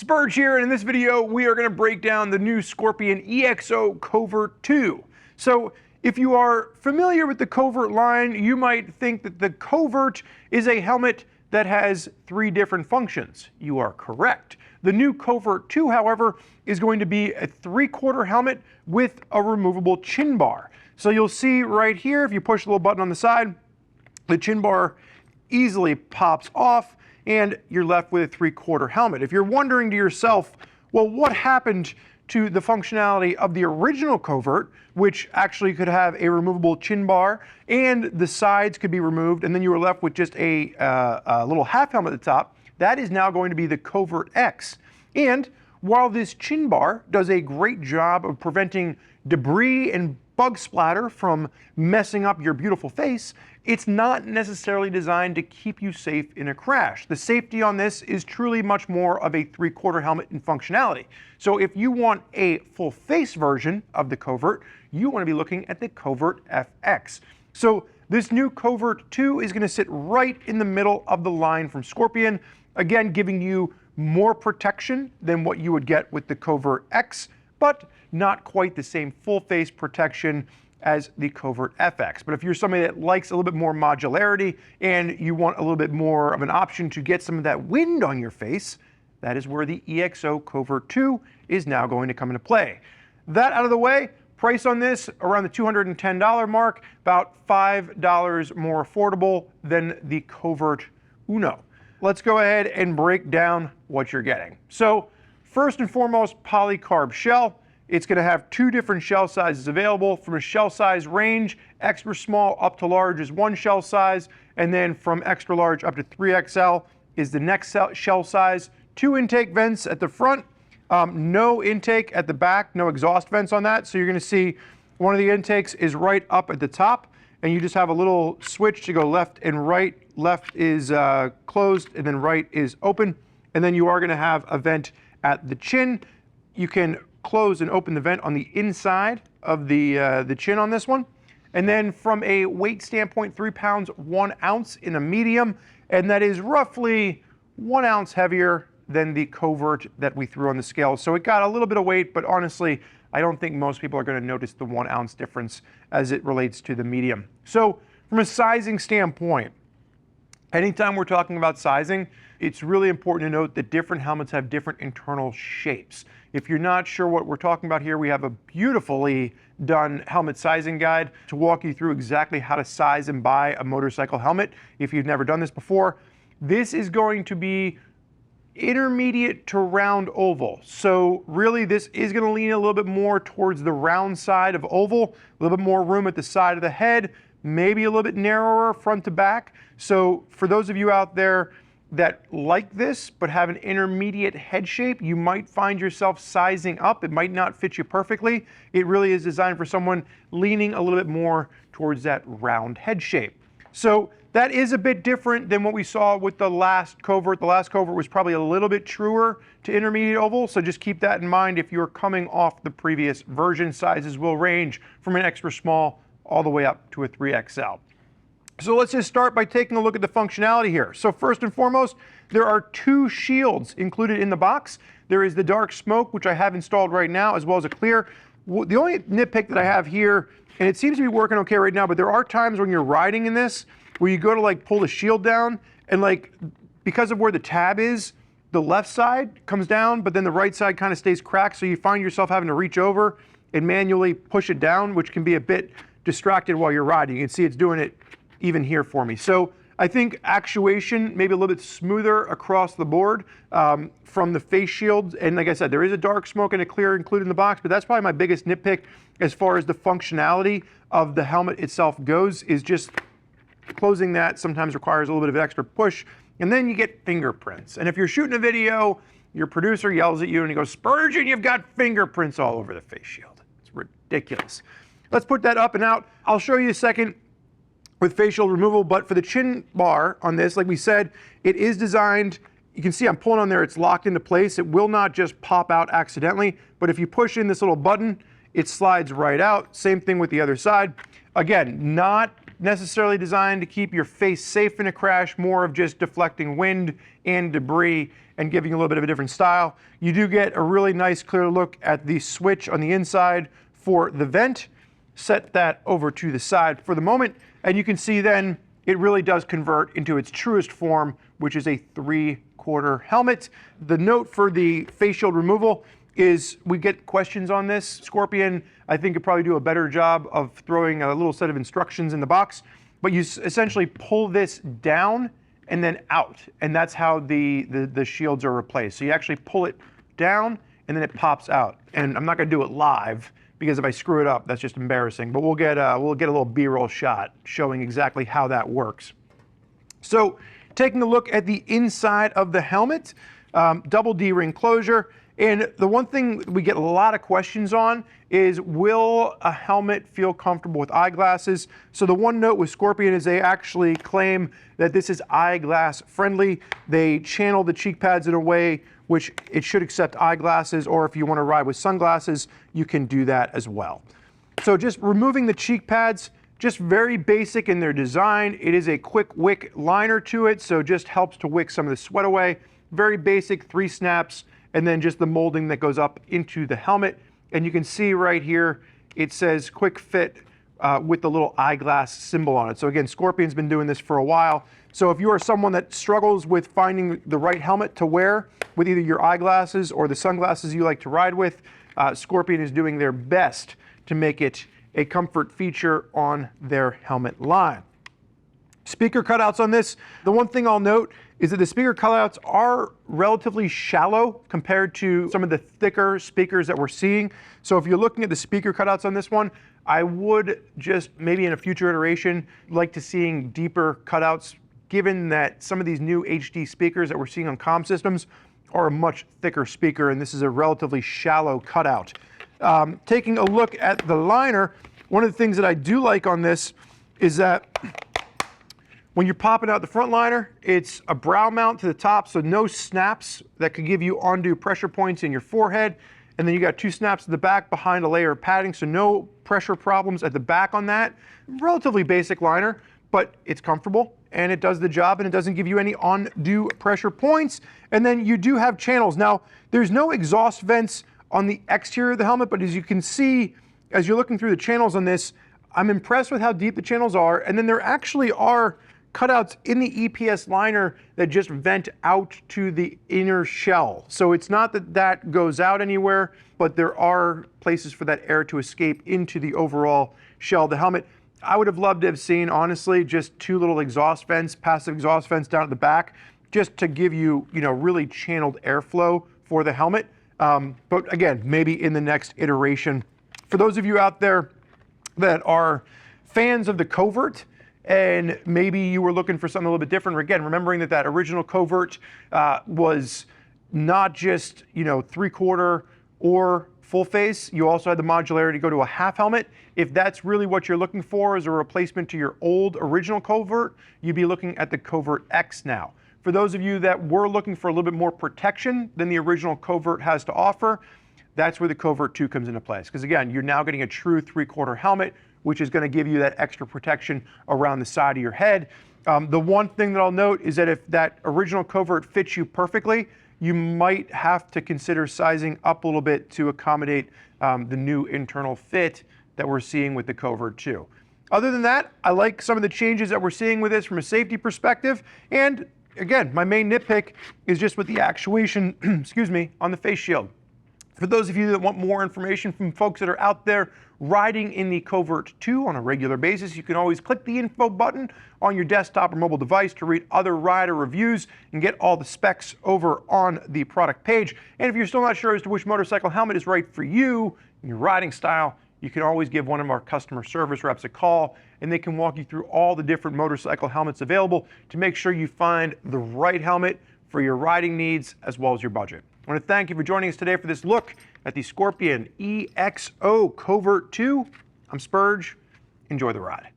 Spurge here, and in this video we are going to break down the new Scorpion EXO Covert 2. So if you are familiar with the Covert line, you might think that the Covert is a helmet that has 3 different functions. You are correct. The new Covert 2, however, is going to be a 3/4 helmet with a removable chin bar. So you'll see right here, if you push the little button on the side, the chin bar easily pops off and you're left with a 3/4 helmet. If you're wondering to yourself, well, what happened to the functionality of the original Covert, which actually could have a removable chin bar and the sides could be removed, and then you were left with just a little half helmet at the top, that is now going to be the Covert X. And while this chin bar does a great job of preventing debris and bug splatter from messing up your beautiful face, it's not necessarily designed to keep you safe in a crash. The safety on this is truly much more of a 3/4 helmet in functionality. So if you want a full face version of the Covert, you want to be looking at the Covert FX. So this new Covert 2 is going to sit right in the middle of the line from Scorpion, again giving you more protection than what you would get with the Covert X, but not quite the same full face protection as the Covert FX. But if you're somebody that likes a little bit more modularity and you want a little bit more of an option to get some of that wind on your face, that is where the EXO Covert 2 is now going to come into play. That out of the way, price on this around the $210 mark, about $5 more affordable than the Covert Uno. Let's go ahead and break down what you're getting. So first and foremost, polycarb shell. It's going to have 2 different shell sizes available. From a shell size range, extra small up to large is one shell size, and then from extra large up to 3XL is the next shell size. 2 intake vents at the front, no intake at the back, no exhaust vents on that. So you're going to see one of the intakes is right up at the top, and you just have a little switch to go left and right. Left is closed, and then right is open. And then you are going to have a vent at the chin. You can close and open the vent on the inside of the chin on this one. And then from a weight standpoint, 3 pounds, 1 ounce in a medium, and that is roughly 1 ounce heavier than the Covert that we threw on the scale. So it got a little bit of weight, but honestly, I don't think most people are going to notice the 1 ounce difference as it relates to the medium. So from a sizing standpoint, anytime we're talking about sizing, it's really important to note that different helmets have different internal shapes. If you're not sure what we're talking about here, we have a beautifully done helmet sizing guide to walk you through exactly how to size and buy a motorcycle helmet if you've never done this before. This is going to be intermediate to round oval. So really this is going to lean a little bit more towards the round side of oval, a little bit more room at the side of the head, maybe a little bit narrower front to back. So for those of you out there that like this but have an intermediate head shape, you might find yourself sizing up. It might not fit you perfectly. It really is designed for someone leaning a little bit more towards that round head shape. So that is a bit different than what we saw with the last Covert. The last Covert was probably a little bit truer to intermediate oval, so just keep that in mind if you're coming off the previous version. Sizes will range from an extra small all the way up to a 3XL. So let's just start by taking a look at the functionality here. So first and foremost, there are 2 shields included in the box. There is the dark smoke, which I have installed right now, as well as a clear. The only nitpick that I have here, and it seems to be working okay right now, but there are times when you're riding in this where you go to like pull the shield down, and like because of where the tab is, the left side comes down, but then the right side kind of stays cracked, so you find yourself having to reach over and manually push it down, which can be a bit distracted while you're riding. You can see it's doing it even here for me. So I think actuation maybe a little bit smoother across the board from the face shields. And like I said, there is a dark smoke and a clear included in the box, but that's probably my biggest nitpick as far as the functionality of the helmet itself goes, is just closing that sometimes requires a little bit of extra push, and then you get fingerprints. And if you're shooting a video, your producer yells at you and he goes, "Spurgeon, you've got fingerprints all over the face shield." It's ridiculous. Let's put that up and out. I'll show you a second with facial removal, but for the chin bar on this, like we said, it is designed, you can see I'm pulling on there, it's locked into place. It will not just pop out accidentally, but if you push in this little button, it slides right out. Same thing with the other side. Again, not necessarily designed to keep your face safe in a crash, more of just deflecting wind and debris and giving you a little bit of a different style. You do get a really nice clear look at the switch on the inside for the vent. Set that over to the side for the moment, and you can see then it really does convert into its truest form, which is a 3/4 helmet. The note for the face shield removal is, we get questions on this. Scorpion, I think, could probably do a better job of throwing a little set of instructions in the box, but you essentially pull this down and then out, and that's how the shields are replaced. So you actually pull it down and then it pops out. And I'm not gonna do it live, because if I screw it up, that's just embarrassing. But we'll get a little B-roll shot showing exactly how that works. So taking a look at the inside of the helmet, double D-ring closure. And the one thing we get a lot of questions on is, will a helmet feel comfortable with eyeglasses? So the one note with Scorpion is they actually claim that this is eyeglass friendly. They channel the cheek pads in a way which it should accept eyeglasses, or if you want to ride with sunglasses, you can do that as well. So just removing the cheek pads, just very basic in their design. It is a quick wick liner to it, so just helps to wick some of the sweat away. Very basic, 3 snaps, and then just the molding that goes up into the helmet. And you can see right here, it says quick fit with the little eyeglass symbol on it. So again, Scorpion's been doing this for a while. So if you are someone that struggles with finding the right helmet to wear with either your eyeglasses or the sunglasses you like to ride with, Scorpion is doing their best to make it a comfort feature on their helmet line. Speaker cutouts on this, the one thing I'll note is that the speaker cutouts are relatively shallow compared to some of the thicker speakers that we're seeing. So if you're looking at the speaker cutouts on this one, I would just, maybe in a future iteration, like to seeing deeper cutouts, given that some of these new HD speakers that we're seeing on comm systems are a much thicker speaker, and this is a relatively shallow cutout. Taking a look at the liner, one of the things that I do like on this is that when you're popping out the front liner, it's a brow mount to the top, so no snaps that could give you undue pressure points in your forehead. And then you got 2 snaps to the back behind a layer of padding, so no pressure problems at the back on that. Relatively basic liner, but it's comfortable and it does the job, and it doesn't give you any undue pressure points. And then you do have channels. Now, there's no exhaust vents on the exterior of the helmet, but as you can see, as you're looking through the channels on this, I'm impressed with how deep the channels are. And then there actually are cutouts in the EPS liner that just vent out to the inner shell. So it's not that that goes out anywhere, but there are places for that air to escape into the overall shell of the helmet. I would have loved to have seen, honestly, just 2 little exhaust vents, passive exhaust vents down at the back, just to give you, really channeled airflow for the helmet. But again, maybe in the next iteration. For those of you out there that are fans of the Covert, and maybe you were looking for something a little bit different, again, remembering that that original Covert was not just 3/4 or full face. You also had the modularity to go to a half helmet. If that's really what you're looking for as a replacement to your old original Covert, you'd be looking at the Covert X now. For those of you that were looking for a little bit more protection than the original Covert has to offer, that's where the Covert 2 comes into place. Because again, you're now getting a true 3/4 helmet, which is going to give you that extra protection around the side of your head. The one thing that I'll note is that if that original Covert fits you perfectly, you might have to consider sizing up a little bit to accommodate the new internal fit that we're seeing with the Covert 2. Other than that, I like some of the changes that we're seeing with this from a safety perspective. And again, my main nitpick is just with the actuation, excuse me, on the face shield. For those of you that want more information from folks that are out there riding in the Covert 2 on a regular basis, you can always click the info button on your desktop or mobile device to read other rider reviews and get all the specs over on the product page. And if you're still not sure as to which motorcycle helmet is right for you and your riding style, you can always give one of our customer service reps a call, and they can walk you through all the different motorcycle helmets available to make sure you find the right helmet for your riding needs as well as your budget. I want to thank you for joining us today for this look at the Scorpion EXO Covert 2. I'm Spurge. Enjoy the ride.